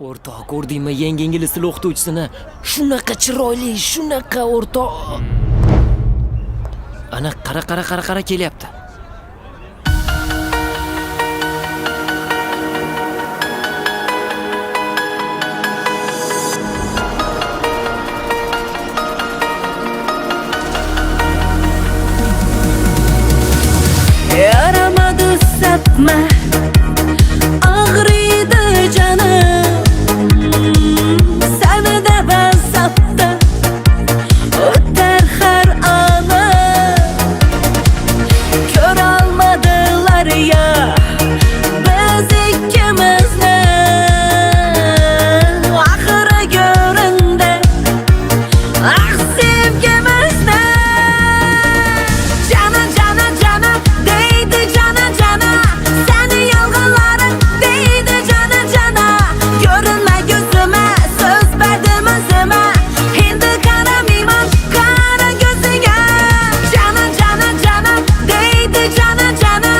O'rtoq, ko'rdingmi yangi ingliz tili o'qituvchisini? Shunaqa chiroyli, shunaqa o'rtoq. Ana qara kelyapti. Yaramadi sapma, ağrıydı canım. Seni de ben sapta, öter her anı. Kör almadılar ya biz ikimiz ne? Ahıra göründe, ah sevgimiz ne? Canım değdi cana. Senin yalgınların değdi cana. Görünme gözüme, söz verdim özüme. Hindi karamayman kara gözüne. Canım değdi cana.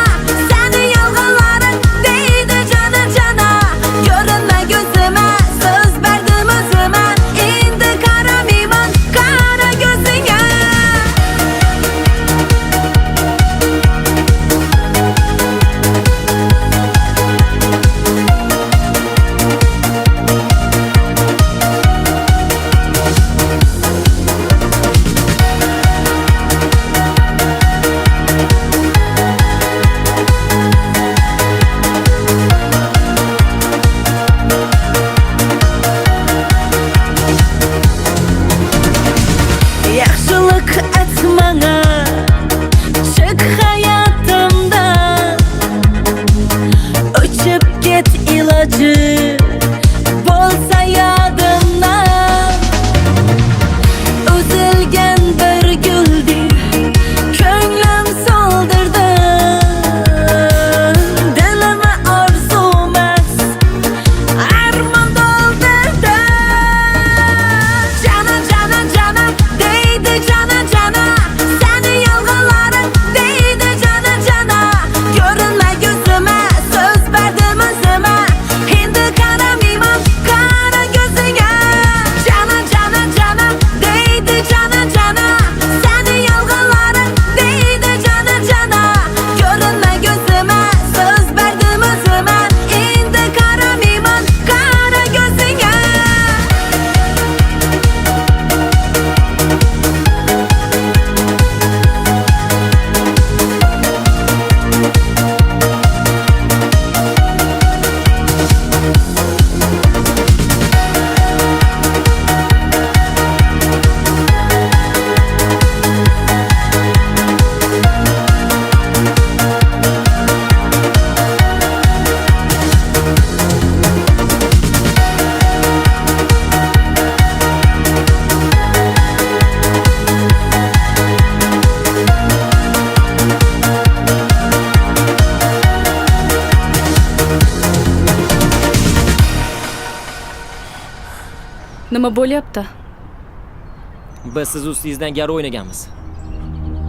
Senin yalgınların değdi cana. Görünme gözüme, söz verdim özüme. Hindi karamayman kara gözüne. Yaxşılık etmene, çık hayatımdan. Uçup git ilacı, bolsa yadımdan. Üzülgen bir güldür, könlüm soldurdu. Dilimi arzumaz, armağan doldurdu. Canım değdi cana. Senin yalgınların değdi cana. Görünme gözüme, söz verdim özüme. Hindi karamayman kara gözüne. Canım değdi cana. Senin yalgınların değdi cana. Görünme gözüme, söz verdim özüme. Hindi karamayman kara gözüne. Nima bo'lyapti? Biz siz ustingizdan gar o'ynaganmiz.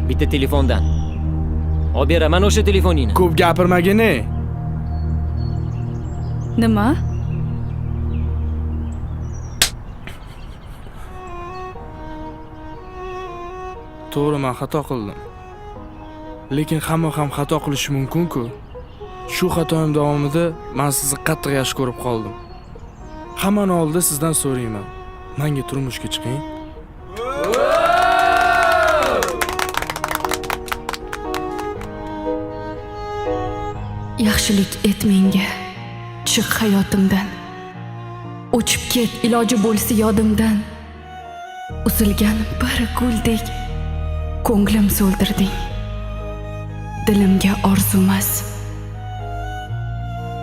Bitta telefondan. Olib beraman o'sha telefoningni. Ko'p gapirmagin. Nima? To'g'ri, men xato qildim. Lekin hamma ham xato qilishi mumkin-ku. Shu xatoim davomida men sizni qattiq yaxshi ko'rib qoldim. Hammani oldida sizdan so'rayman. Menga turmushga chiqing. Yaxshilik et menga. Chiq hayotimdan. O'chib ket, iloji bo'lsa yodimdan. Uzilgan bir guldek ko'nglim so'ldirding. Dilimga orzumas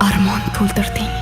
armon to'ldirding.